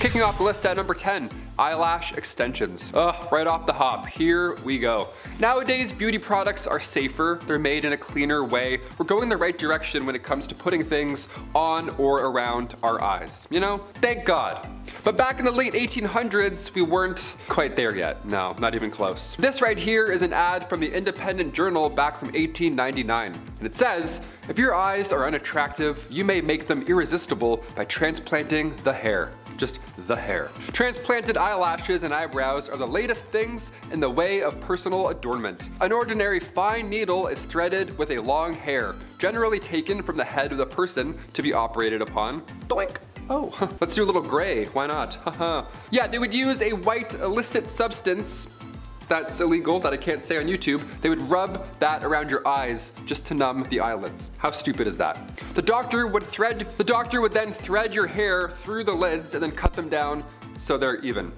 Kicking off the list at number 10, eyelash extensions. Right off the hop, here we go. Nowadays, beauty products are safer, they're made in a cleaner way. We're going the right direction when it comes to putting things on or around our eyes. You know, thank God. But back in the late 1800s, we weren't quite there yet. No, not even close. This right here is an ad from the Independent Journal back from 1899. And it says, if your eyes are unattractive, you may make them irresistible by transplanting the hair. Just the hair. Transplanted eyelashes and eyebrows are the latest things in the way of personal adornment. An ordinary fine needle is threaded with a long hair, generally taken from the head of the person to be operated upon. Doink. Oh, let's do a little gray, why not? Yeah, they would use a white illicit substance that's illegal, that I can't say on YouTube. They would rub that around your eyes just to numb the eyelids. How stupid is that? The doctor would then thread your hair through the lids and then cut them down so they're even.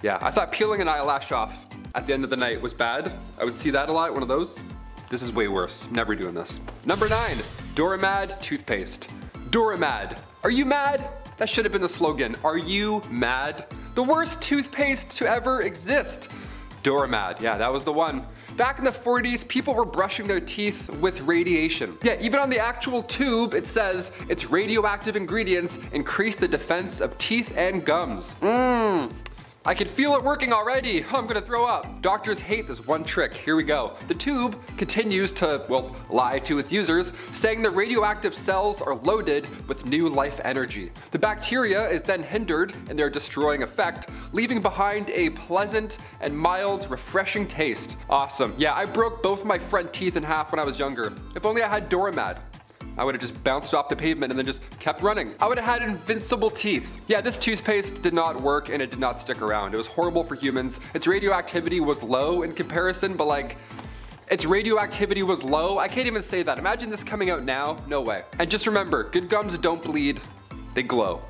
Yeah, I thought peeling an eyelash off at the end of the night was bad. I would see that a lot, one of those. This is way worse, never doing this. Number 9, Doramad toothpaste. Doramad. Are you mad? That should have been the slogan. Are you mad? The worst toothpaste to ever exist. Doramad, yeah, that was the one. Back in the 40s, people were brushing their teeth with radiation. Yeah, even on the actual tube, it says its radioactive ingredients increase the defense of teeth and gums. I can feel it working already. I'm gonna throw up. Doctors hate this one trick. Here we go. The tube continues to, well, lie to its users, saying the radioactive cells are loaded with new life energy. The bacteria is then hindered in their destroying effect, leaving behind a pleasant and mild, refreshing taste. Awesome. Yeah, I broke both my front teeth in half when I was younger. If only I had Doramad. I would have just bounced off the pavement and then just kept running. I would have had invincible teeth. Yeah, this toothpaste did not work and it did not stick around. It was horrible for humans. Its radioactivity was low in comparison, but like, its radioactivity was low. I can't even say that. Imagine this coming out now, no way. And just remember, good gums don't bleed, they glow.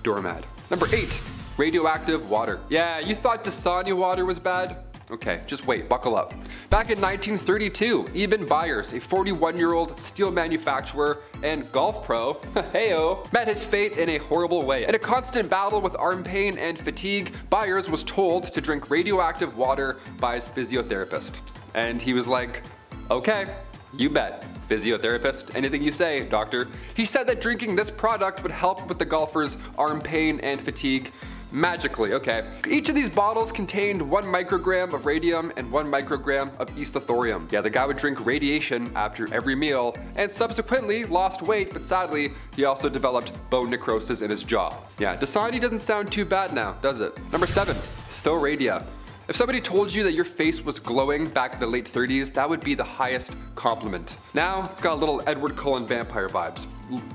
Doramad. Number 8, radioactive water. Yeah, you thought Dasani water was bad? Okay, just wait, buckle up. Back in 1932, Eben Byers, a 41-year-old steel manufacturer and golf pro, heyo, met his fate in a horrible way. In a constant battle with arm pain and fatigue, Byers was told to drink radioactive water by his physiotherapist. And he was like, okay, you bet. Physiotherapist, anything you say, doctor. He said that drinking this product would help with the golfer's arm pain and fatigue. Magically, okay. Each of these bottles contained 1 microgram of radium and 1 microgram of isothium. Yeah, the guy would drink radiation after every meal and subsequently lost weight, but sadly, he also developed bone necrosis in his jaw. Yeah, Dasani doesn't sound too bad now, does it? Number 7, Thoradia. If somebody told you that your face was glowing back in the late 30s, that would be the highest compliment. Now, it's got a little Edward Cullen vampire vibes.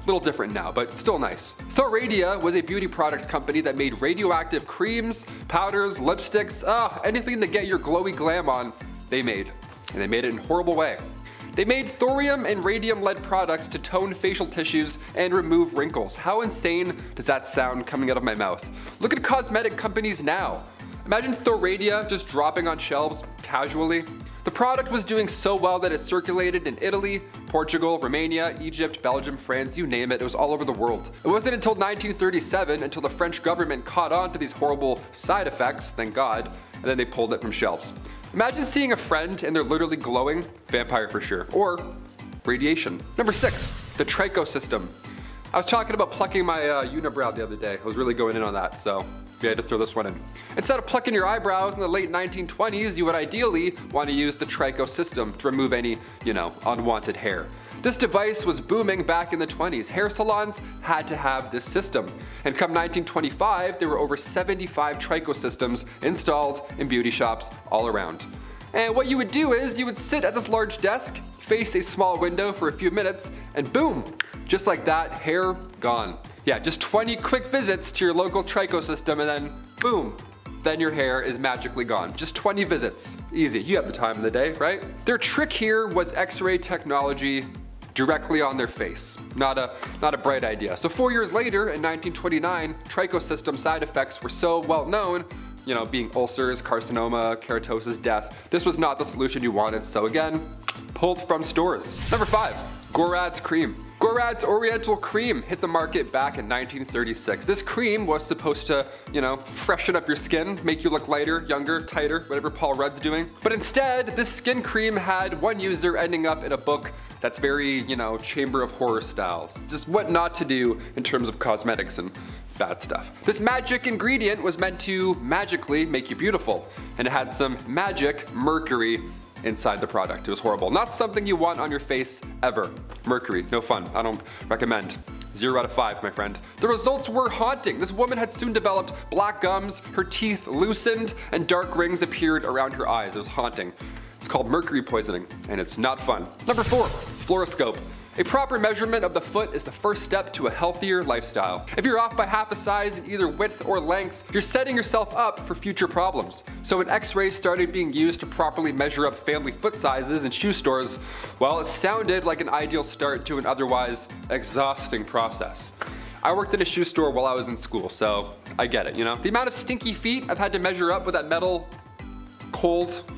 Little different now, but still nice. Thoradia was a beauty product company that made radioactive creams, powders, lipsticks, anything to get your glowy glam on, they made. And they made it in a horrible way. They made thorium and radium-lead products to tone facial tissues and remove wrinkles. How insane does that sound coming out of my mouth? Look at cosmetic companies now. Imagine Thoradia just dropping on shelves casually. The product was doing so well that it circulated in Italy, Portugal, Romania, Egypt, Belgium, France, you name it, it was all over the world. It wasn't until 1937 until the French government caught on to these horrible side effects, thank God, and then they pulled it from shelves. Imagine seeing a friend and they're literally glowing, vampire for sure, or radiation. Number 6, the Tricho System. I was talking about plucking my unibrow the other day. I was really going in on that, so we had to throw this one in. Instead of plucking your eyebrows in the late 1920s, you would ideally want to use the Tricho System to remove any, unwanted hair. This device was booming back in the 20s. Hair salons had to have this system. And come 1925, there were over 75 Tricho systems installed in beauty shops all around. And what you would do is you would sit at this large desk, face a small window for a few minutes, and boom, just like that, hair gone. Yeah, just 20 quick visits to your local Tricho system and then boom, then your hair is magically gone. Just 20 visits. Easy, you have the time of the day, right? Their trick here was X-ray technology directly on their face. Not a bright idea. So 4 years later, in 1929, Tricho system side effects were so well known, being ulcers, carcinoma, keratosis, death. This was not the solution you wanted, so again, pulled from stores. Number 5, Gorad's cream. Gorad's Oriental Cream hit the market back in 1936. This cream was supposed to, freshen up your skin, make you look lighter, younger, tighter, whatever Paul Rudd's doing. But instead, this skin cream had one user ending up in a book that's very, Chamber of Horror styles. Just what not to do in terms of cosmetics and bad stuff. This magic ingredient was meant to magically make you beautiful, and it had some magic mercury inside the product. It was horrible. Not something you want on your face ever. Mercury, no fun. I don't recommend. 0 out of 5, my friend. The results were haunting. This woman had soon developed black gums, her teeth loosened, and dark rings appeared around her eyes. It was haunting. It's called mercury poisoning, and it's not fun. Number 4, fluoroscope. A proper measurement of the foot is the first step to a healthier lifestyle. If you're off by half a size in either width or length, you're setting yourself up for future problems. So when x-rays started being used to properly measure up family foot sizes in shoe stores, well, it sounded like an ideal start to an otherwise exhausting process. I worked in a shoe store while I was in school, so I get it, The amount of stinky feet I've had to measure up with that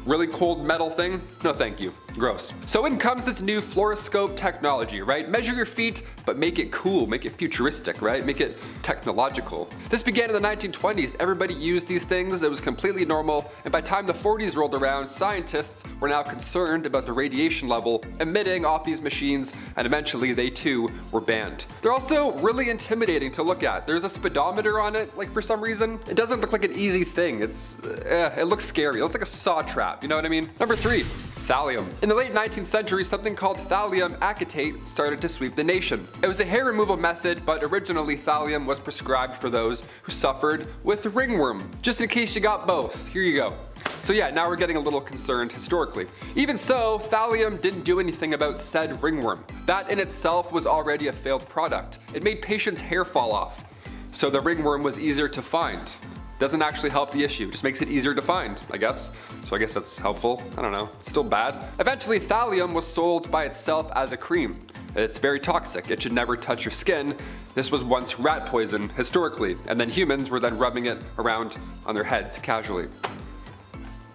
really cold metal thing, no thank you. Gross. So in comes this new fluoroscope technology, right? Measure your feet, but make it cool, make it futuristic, right? Make it technological. This began in the 1920s. Everybody used these things. It was completely normal. And by the time the 40s rolled around, scientists were now concerned about the radiation level emitting off these machines, and eventually they too were banned. They're also really intimidating to look at. There's a speedometer on it, like for some reason. It doesn't look like an easy thing. It looks scary. It looks like a saw trap, you know what I mean? Number 3. Thallium. In the late 19th century, something called thallium acetate started to sweep the nation. It was a hair removal method, but originally thallium was prescribed for those who suffered with ringworm. Just in case you got both, here you go. So yeah, now we're getting a little concerned historically. Even so, thallium didn't do anything about said ringworm. That in itself was already a failed product. It made patients' hair fall off. So the ringworm was easier to find. Doesn't actually help the issue, just makes it easier to find, I guess. So I guess that's helpful, I don't know, it's still bad. Eventually thallium was sold by itself as a cream. It's very toxic, it should never touch your skin. This was once rat poison, historically, and then humans were then rubbing it around on their heads casually.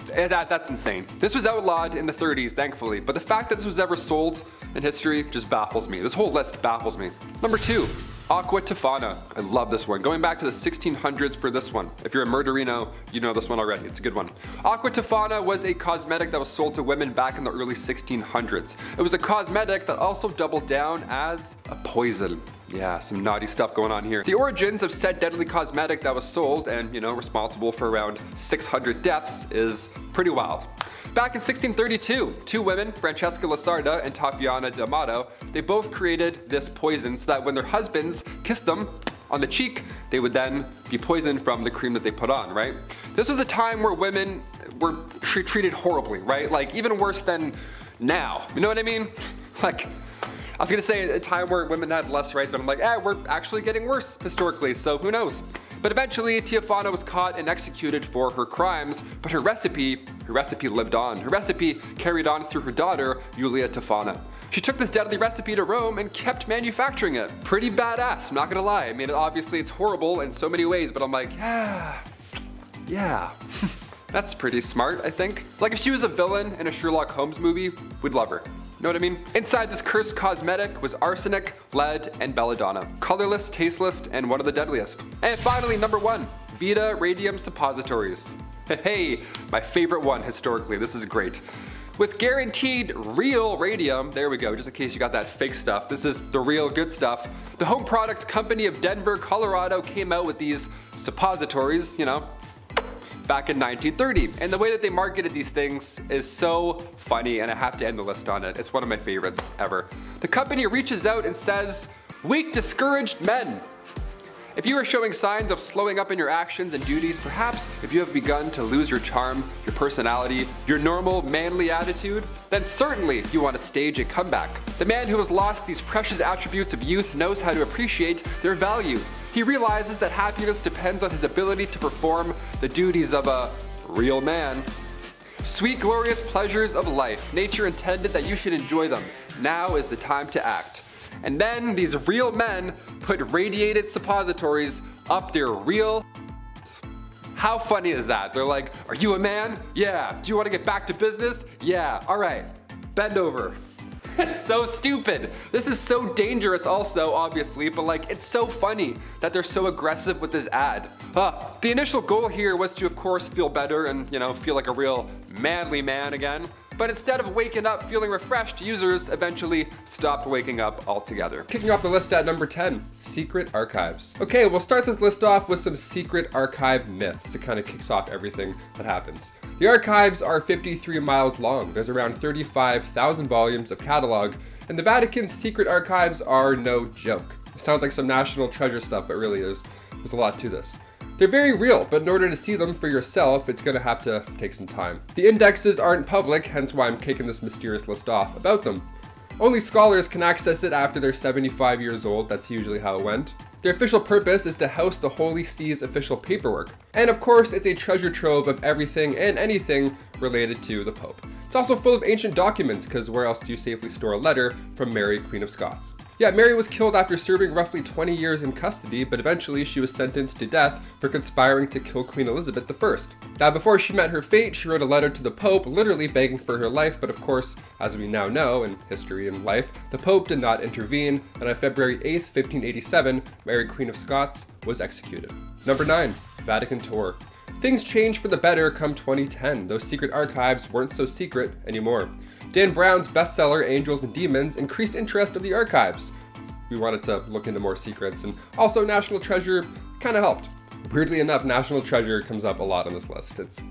That's insane. This was outlawed in the 30s, thankfully, but the fact that this was ever sold in history just baffles me. This whole list baffles me. Number 2. Aqua Tofana. I love this one. Going back to the 1600s for this one. If you're a murderino, you know this one already. It's a good one. Aqua Tofana was a cosmetic that was sold to women back in the early 1600s. It was a cosmetic that also doubled down as a poison. Yeah, some naughty stuff going on here. The origins of said deadly cosmetic that was sold and, responsible for around 600 deaths is pretty wild. Back in 1632, 2 women, Francesca Lasarda and Tafiana D'Amato, they both created this poison so that when their husbands kissed them on the cheek, they would then be poisoned from the cream that they put on, right? This was a time where women were treated horribly, right? Like even worse than now, you know what I mean? Like, I was gonna say a time where women had less rights, but I'm like, we're actually getting worse historically, so who knows? But eventually, Tofana was caught and executed for her crimes, but her recipe lived on. Her recipe carried on through her daughter, Julia Tofana. She took this deadly recipe to Rome and kept manufacturing it. Pretty badass, I'm not gonna lie. I mean, obviously it's horrible in so many ways, but I'm like, yeah. That's pretty smart, I think. Like if she was a villain in a Sherlock Holmes movie, we'd love her. Know what I mean? Inside this cursed cosmetic was arsenic, lead, and belladonna. Colorless, tasteless, and one of the deadliest. And finally, number 1, Vita Radium Suppositories. Hey, my favorite one historically, this is great. With guaranteed real radium, there we go, just in case you got that fake stuff, this is the real good stuff. The Home Products Company of Denver, Colorado came out with these suppositories, back in 1930. And the way that they marketed these things is so funny, and I have to end the list on it. It's one of my favorites ever. The company reaches out and says, "Weak, discouraged men. If you are showing signs of slowing up in your actions and duties, perhaps if you have begun to lose your charm, your personality, your normal manly attitude, then certainly you want to stage a comeback. The man who has lost these precious attributes of youth knows how to appreciate their value. He realizes that happiness depends on his ability to perform the duties of a real man. Sweet, glorious pleasures of life. Nature intended that you should enjoy them. Now is the time to act." And then these real men put radiated suppositories up their real. How funny is that? They're like, "Are you a man? Yeah. Do you want to get back to business? Yeah. All right. Bend over." That's so stupid. This is so dangerous also, obviously, but like, it's so funny that they're so aggressive with this ad. The initial goal here was to, of course, feel better and, you know, feel like a real manly man again. But instead of waking up feeling refreshed, users eventually stopped waking up altogether. Kicking off the list at number 10, secret archives. Okay, we'll start this list off with some secret archive myths. It kind of kicks off everything that happens. The archives are 53 miles long. There's around 35,000 volumes of catalog, and the Vatican's secret archives are no joke. It sounds like some National Treasure stuff, but really there's a lot to this. They're very real, but in order to see them for yourself, it's gonna have to take some time. The indexes aren't public, hence why I'm kicking this mysterious list off about them. Only scholars can access it after they're 75 years old, that's usually how it went. Their official purpose is to house the Holy See's official paperwork. And of course, it's a treasure trove of everything and anything related to the Pope. It's also full of ancient documents, because where else do you safely store a letter from Mary, Queen of Scots? Yeah, Mary was killed after serving roughly 20 years in custody, but eventually she was sentenced to death for conspiring to kill Queen Elizabeth I. Now, before she met her fate, she wrote a letter to the Pope, literally begging for her life, but of course, as we now know in history and life, the Pope did not intervene, and on February 8th, 1587, Mary, Queen of Scots was executed. Number 9, Vatican Tour. Things changed for the better come 2010. Those secret archives weren't so secret anymore. Dan Brown's bestseller, Angels and Demons, increased interest of the archives. We wanted to look into more secrets, and also National Treasure kind of helped. Weirdly enough, National Treasure comes up a lot on this list. It's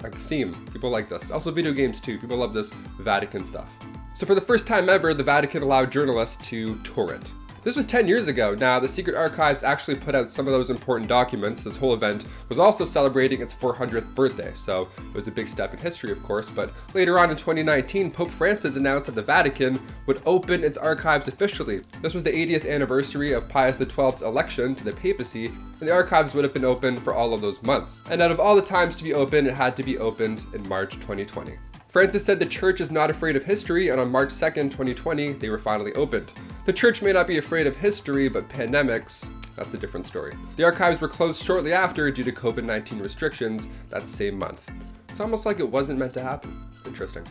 a theme. People like this. Also video games too. People love this Vatican stuff. So for the first time ever, the Vatican allowed journalists to tour it. This was 10 years ago. Now, the secret archives actually put out some of those important documents. This whole event was also celebrating its 400th birthday, so it was a big step in history, of course. But later on in 2019, Pope Francis announced that the Vatican would open its archives officially. This was the 80th anniversary of Pius XII's election to the papacy, and the archives would have been open for all of those months. And out of all the times to be open, it had to be opened in March 2020. Francis said the church is not afraid of history, and on March 2nd, 2020, they were finally opened. The church may not be afraid of history, but pandemics, that's a different story. The archives were closed shortly after due to COVID-19 restrictions that same month. It's almost like it wasn't meant to happen. Interesting.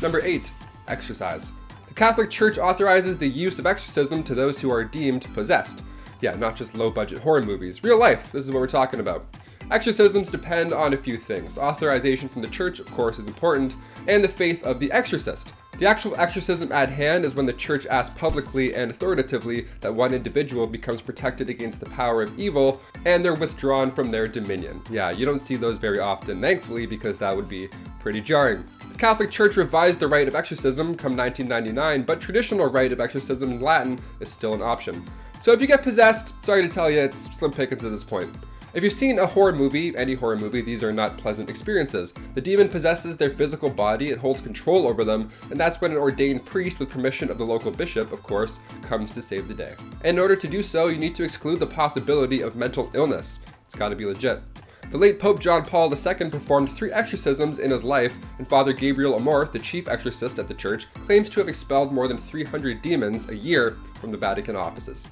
Number 8, exorcise. The Catholic Church authorizes the use of exorcism to those who are deemed possessed. Yeah, not just low-budget horror movies. Real life, this is what we're talking about. Exorcisms depend on a few things. Authorization from the church, of course, is important, and the faith of the exorcist. The actual exorcism at hand is when the church asks publicly and authoritatively that one individual becomes protected against the power of evil, and they're withdrawn from their dominion. Yeah, you don't see those very often, thankfully, because that would be pretty jarring. The Catholic Church revised the rite of exorcism come 1999, but traditional rite of exorcism in Latin is still an option. So if you get possessed, sorry to tell you, it's slim pickings at this point. If you've seen a horror movie, any horror movie, these are not pleasant experiences. The demon possesses their physical body, it holds control over them, and that's when an ordained priest with permission of the local bishop, of course, comes to save the day. And in order to do so, you need to exclude the possibility of mental illness. It's gotta be legit. The late Pope John Paul II performed 3 exorcisms in his life, and Father Gabriel Amorth, the chief exorcist at the church, claims to have expelled more than 300 demons a year from the Vatican offices.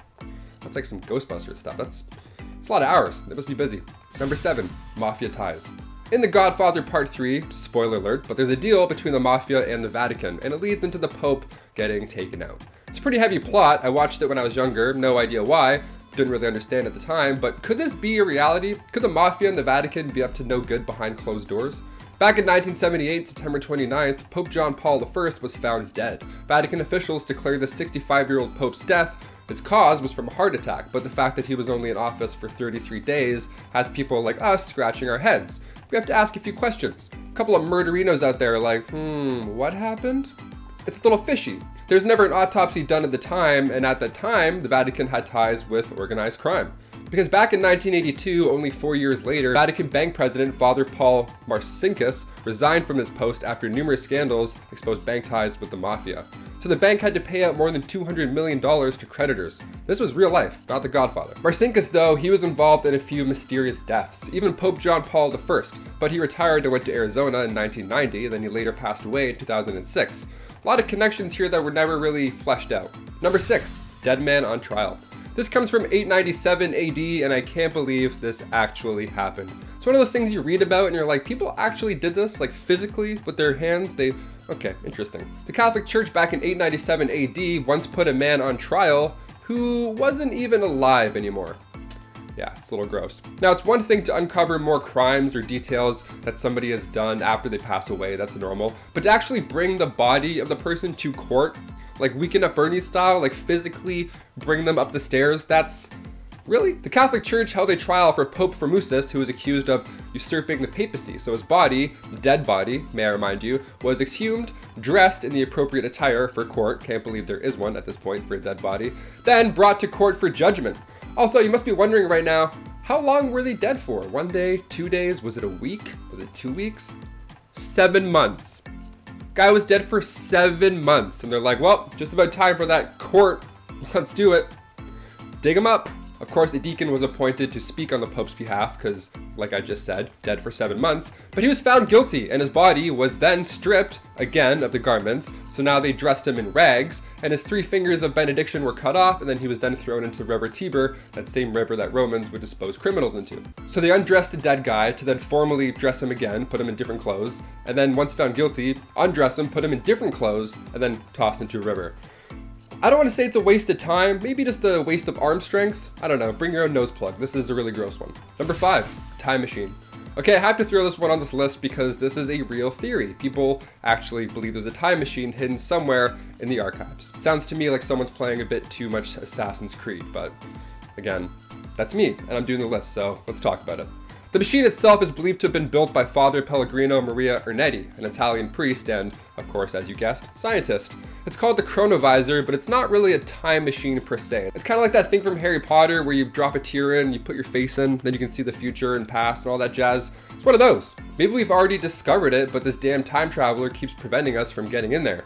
That's like some Ghostbusters stuff. It's a lot of hours. They must be busy. Number 7, mafia ties. In The Godfather Part 3, spoiler alert, but there's a deal between the mafia and the Vatican, and it leads into the Pope getting taken out. It's a pretty heavy plot. I watched it when I was younger, no idea why, didn't really understand at the time, but could this be a reality? Could the mafia and the Vatican be up to no good behind closed doors? Back in 1978, September 29th, Pope John Paul I was found dead. Vatican officials declared the 65-year-old Pope's death. His cause was from a heart attack, but the fact that he was only in office for 33 days has people like us scratching our heads. We have to ask a few questions. A couple of murderinos out there are like, what happened? It's a little fishy. There's never an autopsy done at the time, and at that time, the Vatican had ties with organized crime. Because back in 1982, only 4 years later, Vatican Bank President Father Paul Marcinkus resigned from his post after numerous scandals exposed bank ties with the mafia. So the bank had to pay out more than $200 million to creditors. This was real life, not The Godfather. Marcinkus, though, he was involved in a few mysterious deaths, even Pope John Paul I, but he retired and went to Arizona in 1990, then he later passed away in 2006. A lot of connections here that were never really fleshed out. Number 6, dead man on trial. This comes from 897 AD, and I can't believe this actually happened. It's one of those things you read about and you're like, people actually did this, like physically with their hands. They Okay, interesting. The Catholic Church back in 897 AD once put a man on trial who wasn't even alive anymore. Yeah, it's a little gross. Now, it's one thing to uncover more crimes or details that somebody has done after they pass away, that's normal, but to actually bring the body of the person to court, like Weekend at Bernie's style, like physically bring them up the stairs, that's... Really? The Catholic Church held a trial for Pope Formosus, who was accused of usurping the papacy. So his body, the dead body, may I remind you, was exhumed, dressed in the appropriate attire for court. Can't believe there is one at this point for a dead body. Then brought to court for judgment. Also, you must be wondering right now, how long were they dead for? 1 day, 2 days? Was it a week? Was it 2 weeks? 7 months. Guy was dead for 7 months. And they're like, well, just about time for that court. Let's do it. Dig him up. Of course, a deacon was appointed to speak on the Pope's behalf because, like I just said, dead for 7 months, but he was found guilty and his body was then stripped again of the garments. So now they dressed him in rags and his 3 fingers of benediction were cut off, and then he was then thrown into the river Tiber, that same river that Romans would dispose criminals into. So they undressed a dead guy to then formally dress him again, put him in different clothes, and then once found guilty, undress him, put him in different clothes, and then tossed into a river. I don't want to say it's a waste of time, maybe just a waste of arm strength. I don't know, bring your own nose plug. This is a really gross one. Number 5, time machine. Okay, I have to throw this one on this list because this is a real theory. People actually believe there's a time machine hidden somewhere in the archives. It sounds to me like someone's playing a bit too much Assassin's Creed, but again, that's me and I'm doing the list, so let's talk about it. The machine itself is believed to have been built by Father Pellegrino Maria Ernetti, an Italian priest and, of course, as you guessed, scientist. It's called the chronovisor, but it's not really a time machine per se. It's kind of like that thing from Harry Potter where you drop a tear in, you put your face in, then you can see the future and past and all that jazz. It's one of those. Maybe we've already discovered it, but this damn time traveler keeps preventing us from getting in there.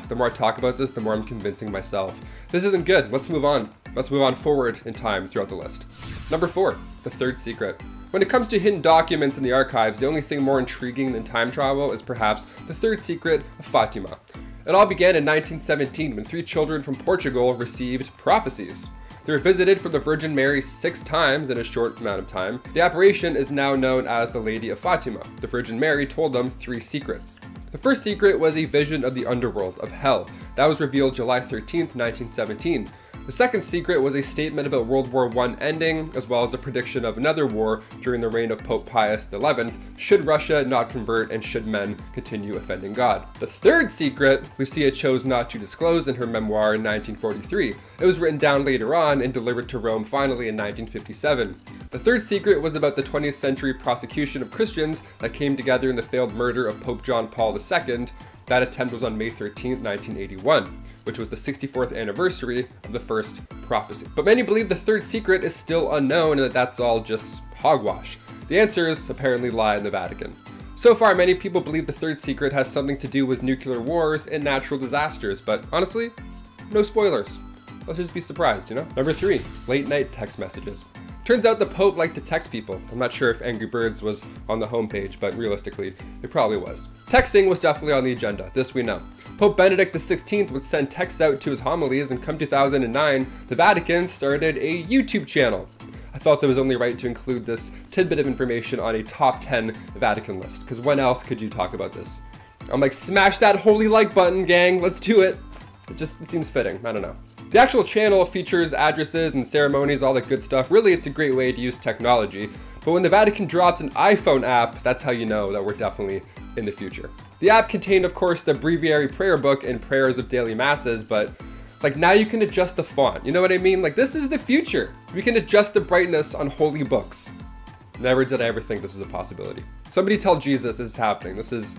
The more I talk about this, the more I'm convincing myself. This isn't good. Let's move on. Let's move on forward in time throughout the list. Number 4, the third secret. When it comes to hidden documents in the archives, the only thing more intriguing than time travel is perhaps the third secret of Fatima. It all began in 1917 when 3 children from Portugal received prophecies. They were visited from the Virgin Mary 6 times in a short amount of time. The apparition is now known as the Lady of Fatima. The Virgin Mary told them 3 secrets. The first secret was a vision of the underworld, of hell. That was revealed July 13th, 1917. The second secret was a statement about World War I ending, as well as a prediction of another war during the reign of Pope Pius XI, should Russia not convert and should men continue offending God. The third secret, Lucia chose not to disclose in her memoir in 1943. It was written down later on and delivered to Rome finally in 1957. The third secret was about the 20th century prosecution of Christians that came together in the failed murder of Pope John Paul II. That attempt was on May 13, 1981. Which was the 64th anniversary of the first prophecy. But many believe the third secret is still unknown and that that's all just hogwash. The answers apparently lie in the Vatican. So far, many people believe the third secret has something to do with nuclear wars and natural disasters, but honestly, no spoilers. Let's just be surprised, you know? Number 3, late night text messages. Turns out the Pope liked to text people. I'm not sure if Angry Birds was on the homepage, but realistically, it probably was. Texting was definitely on the agenda, this we know. Pope Benedict XVI would send texts out to his homilies, and come 2009, the Vatican started a YouTube channel. I felt it was only right to include this tidbit of information on a top 10 Vatican list, because when else could you talk about this? I'm like, smash that holy like button, gang, let's do it. It seems fitting, I don't know. The actual channel features addresses and ceremonies, all that good stuff. Really, it's a great way to use technology. But when the Vatican dropped an iPhone app, that's how you know that we're definitely in the future. The app contained, of course, the breviary prayer book and prayers of daily masses, but like now you can adjust the font. You know what I mean? Like this is the future. We can adjust the brightness on holy books. Never did I ever think this was a possibility. Somebody tell Jesus this is happening. This is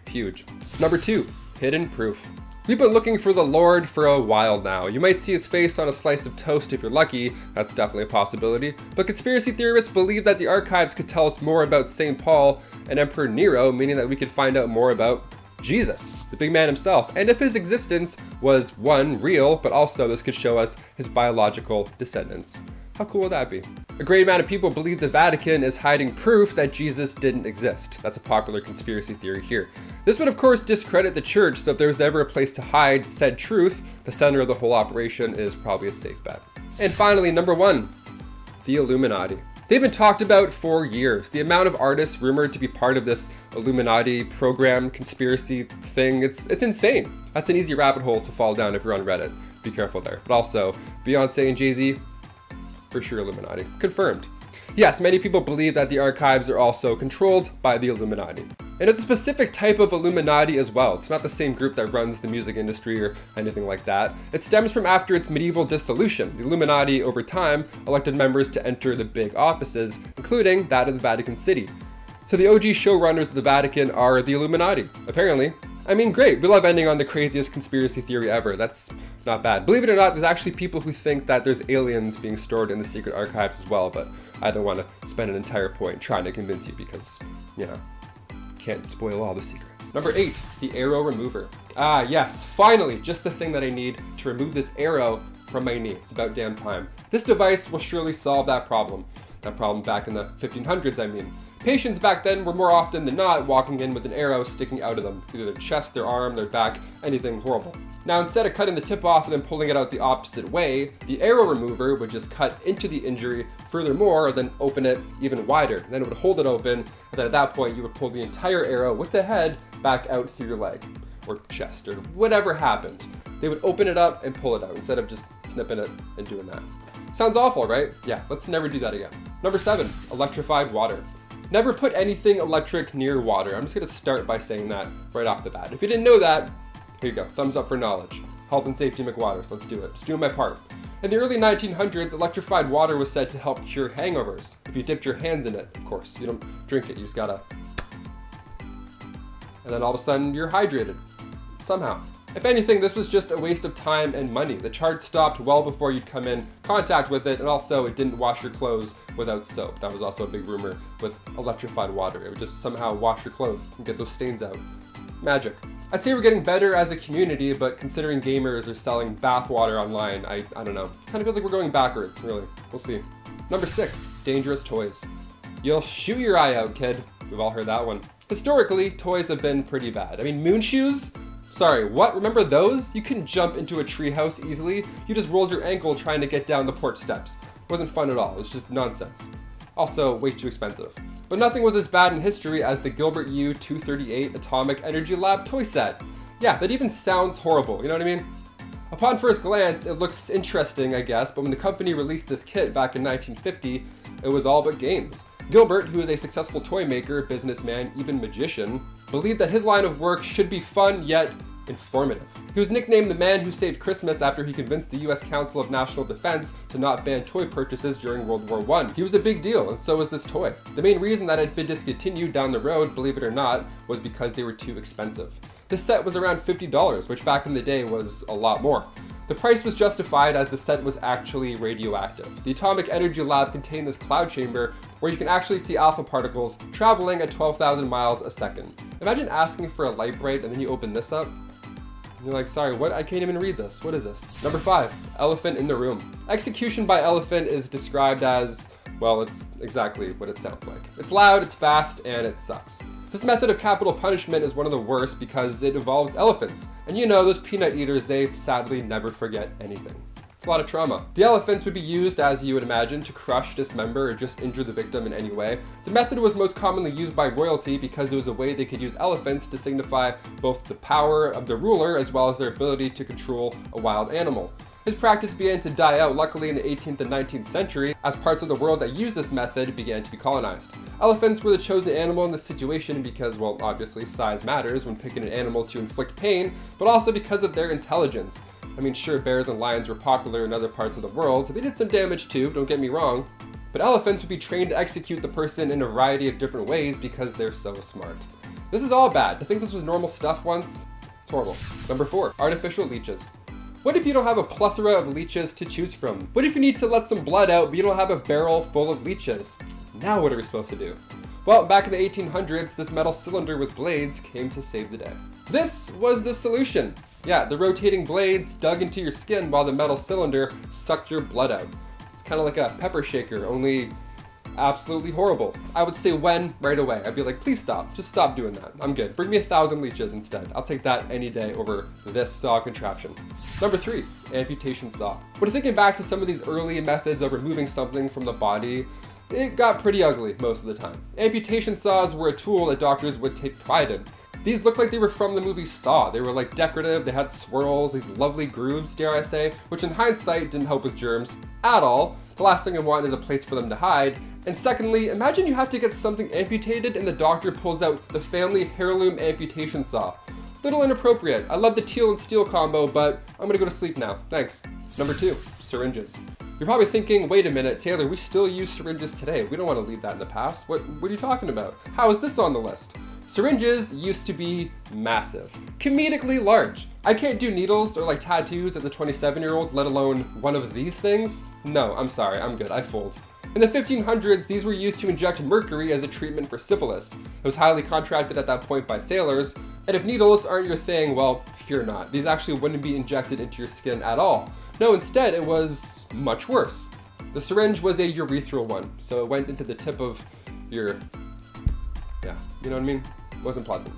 huge. Number 2, hidden proof. We've been looking for the Lord for a while now. You might see his face on a slice of toast if you're lucky. That's definitely a possibility. But conspiracy theorists believe that the archives could tell us more about St. Paul and Emperor Nero, meaning that we could find out more about Jesus, the big man himself, and if his existence was, 1, real, but also this could show us his biological descendants. How cool would that be? A great amount of people believe the Vatican is hiding proof that Jesus didn't exist. That's a popular conspiracy theory here. This would of course discredit the church, so if there was ever a place to hide said truth, the center of the whole operation is probably a safe bet. And finally, number 1, the Illuminati. They've been talked about for years. The amount of artists rumored to be part of this Illuminati program conspiracy thing, it's insane. That's an easy rabbit hole to fall down if you're on Reddit. Be careful there. But also, Beyonce and Jay-Z, for sure Illuminati. Confirmed. Yes, many people believe that the archives are also controlled by the Illuminati. And it's a specific type of Illuminati as well. It's not the same group that runs the music industry or anything like that. It stems from after its medieval dissolution. The Illuminati, over time, elected members to enter the big offices, including that of the Vatican City. So the OG showrunners of the Vatican are the Illuminati, apparently. I mean, great, we love ending on the craziest conspiracy theory ever. That's not bad. Believe it or not, there's actually people who think that there's aliens being stored in the secret archives as well, but I don't want to spend an entire point trying to convince you because, you know, can't spoil all the secrets. Number 8, the arrow remover. Ah, yes, finally, just the thing that I need to remove this arrow from my knee. It's about damn time. This device will surely solve that problem. That problem back in the 1500s, I mean. Patients back then were more often than not walking in with an arrow sticking out of them, either their chest, their arm, their back, anything horrible. Now, instead of cutting the tip off and then pulling it out the opposite way, the arrow remover would just cut into the injury furthermore, then open it even wider. Then it would hold it open, and then at that point you would pull the entire arrow with the head back out through your leg, or chest, or whatever happened. They would open it up and pull it out, instead of just snipping it and doing that. Sounds awful, right? Yeah, let's never do that again. Number 7, electrified water. Never put anything electric near water. I'm just gonna start by saying that right off the bat. If you didn't know that, here you go, thumbs up for knowledge. Health and safety McWaters, let's do it. Just doing my part. In the early 1900s, electrified water was said to help cure hangovers. If you dipped your hands in it, of course. You don't drink it, you just gotta... And then all of a sudden, you're hydrated. Somehow. If anything, this was just a waste of time and money. The charge stopped well before you'd come in contact with it, and also it didn't wash your clothes without soap. That was also a big rumor with electrified water. It would just somehow wash your clothes and get those stains out. Magic. I'd say we're getting better as a community, but considering gamers are selling bath water online, I don't know. Kind of feels like we're going backwards, really. We'll see. Number 6, dangerous toys. You'll shoot your eye out, kid. We've all heard that one. Historically, toys have been pretty bad. I mean, moon shoes? Sorry, what? Remember those? You couldn't jump into a treehouse easily. You just rolled your ankle trying to get down the porch steps. It wasn't fun at all. It was just nonsense. Also, way too expensive. But nothing was as bad in history as the Gilbert U-238 Atomic Energy Lab toy set. Yeah, that even sounds horrible, you know what I mean? Upon first glance, it looks interesting, I guess, but when the company released this kit back in 1950, it was all but games. Gilbert, who is a successful toy maker, businessman, even magician, believed that his line of work should be fun yet informative. He was nicknamed the man who saved Christmas after he convinced the US Council of National Defense to not ban toy purchases during World War I. He was a big deal, and so was this toy. The main reason that it had been discontinued down the road, believe it or not, was because they were too expensive. This set was around $50, which back in the day was a lot more. The price was justified as the set was actually radioactive. The Atomic Energy Lab contained this cloud chamber where you can actually see alpha particles traveling at 12,000 miles a second. Imagine asking for a light bright and then you open this up. You're like, sorry, what? I can't even read this. What is this? Number 5, elephant in the room. Execution by elephant is described as, well, it's exactly what it sounds like. It's loud, it's fast, and it sucks. This method of capital punishment is one of the worst because it involves elephants. And you know, those peanut eaters, they sadly never forget anything. It's a lot of trauma. The elephants would be used, as you would imagine, to crush, dismember, or just injure the victim in any way. The method was most commonly used by royalty because it was a way they could use elephants to signify both the power of the ruler as well as their ability to control a wild animal. This practice began to die out luckily in the 18th and 19th century as parts of the world that used this method began to be colonized. Elephants were the chosen animal in this situation because, well, obviously size matters when picking an animal to inflict pain, but also because of their intelligence. I mean, sure, bears and lions were popular in other parts of the world, so they did some damage too, don't get me wrong. But elephants would be trained to execute the person in a variety of different ways because they're so smart. This is all bad. To think this was normal stuff once, it's horrible. Number 4, artificial leeches. What if you don't have a plethora of leeches to choose from? What if you need to let some blood out, but you don't have a barrel full of leeches? Now what are we supposed to do? Well, back in the 1800s, this metal cylinder with blades came to save the day. This was the solution. Yeah, the rotating blades dug into your skin while the metal cylinder sucked your blood out. It's kind of like a pepper shaker, only absolutely horrible. I would say when right away. I'd be like, please stop, just stop doing that. I'm good. Bring me 1,000 leeches instead. I'll take that any day over this saw contraption. Number 3, amputation saw. When thinking back to some of these early methods of removing something from the body, it got pretty ugly most of the time. Amputation saws were a tool that doctors would take pride in. These looked like they were from the movie Saw. They were like decorative, they had swirls, these lovely grooves, dare I say, which in hindsight didn't help with germs at all. The last thing I want is a place for them to hide. And secondly, imagine you have to get something amputated and the doctor pulls out the family heirloom amputation saw. Little inappropriate. I love the teal and steel combo, but I'm gonna go to sleep now. Thanks. Number 2, syringes. You're probably thinking, wait a minute, Taylor, we still use syringes today. We don't want to leave that in the past. What are you talking about? How is this on the list? Syringes used to be massive, comedically large. I can't do needles or like tattoos as a 27-year-old, let alone one of these things. No, I'm sorry, I'm good, I fold. In the 1500s, these were used to inject mercury as a treatment for syphilis. It was highly contracted at that point by sailors, and if needles aren't your thing, well, fear not. These actually wouldn't be injected into your skin at all. No, instead, it was much worse. The syringe was a urethral one, so it went into the tip of your, yeah, you know what I mean? It wasn't pleasant.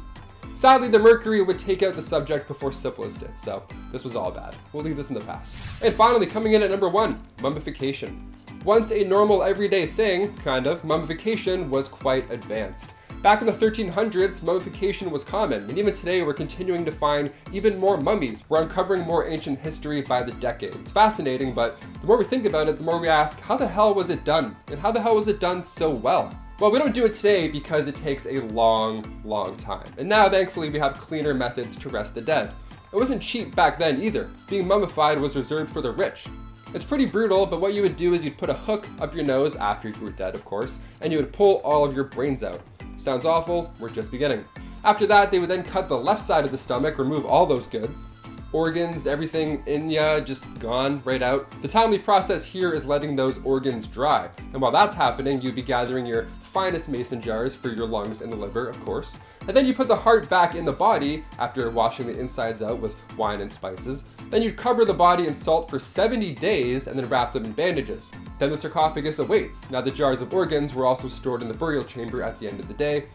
Sadly, the mercury would take out the subject before syphilis did, so this was all bad. We'll leave this in the past. And finally, coming in at number 1, mummification. Once a normal everyday thing, kind of, mummification was quite advanced. Back in the 1300s, mummification was common, and even today we're continuing to find even more mummies. We're uncovering more ancient history by the decade. It's fascinating, but the more we think about it, the more we ask, how the hell was it done? And how the hell was it done so well? Well, we don't do it today because it takes a long, long time. And now, thankfully, we have cleaner methods to rest the dead. It wasn't cheap back then either. Being mummified was reserved for the rich. It's pretty brutal, but what you would do is you'd put a hook up your nose after you were dead, of course, and you would pull all of your brains out. Sounds awful, we're just beginning. After that, they would then cut the left side of the stomach, remove all those goods. Organs, everything in ya, just gone, right out. The timely process here is letting those organs dry. And while that's happening, you'd be gathering your finest mason jars for your lungs and the liver, of course. And then you put the heart back in the body after washing the insides out with wine and spices. Then you'd cover the body in salt for 70 days and then wrap them in bandages. Then the sarcophagus awaits. Now the jars of organs were also stored in the burial chamber at the end of the day,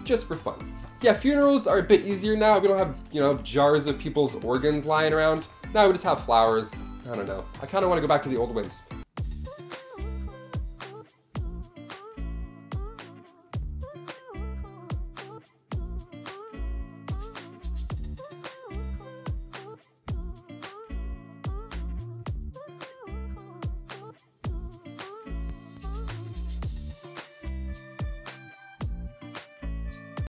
just for fun. Yeah, funerals are a bit easier now. We don't have, jars of people's organs lying around. Now we just have flowers. I don't know. I kind of want to go back to the old ways.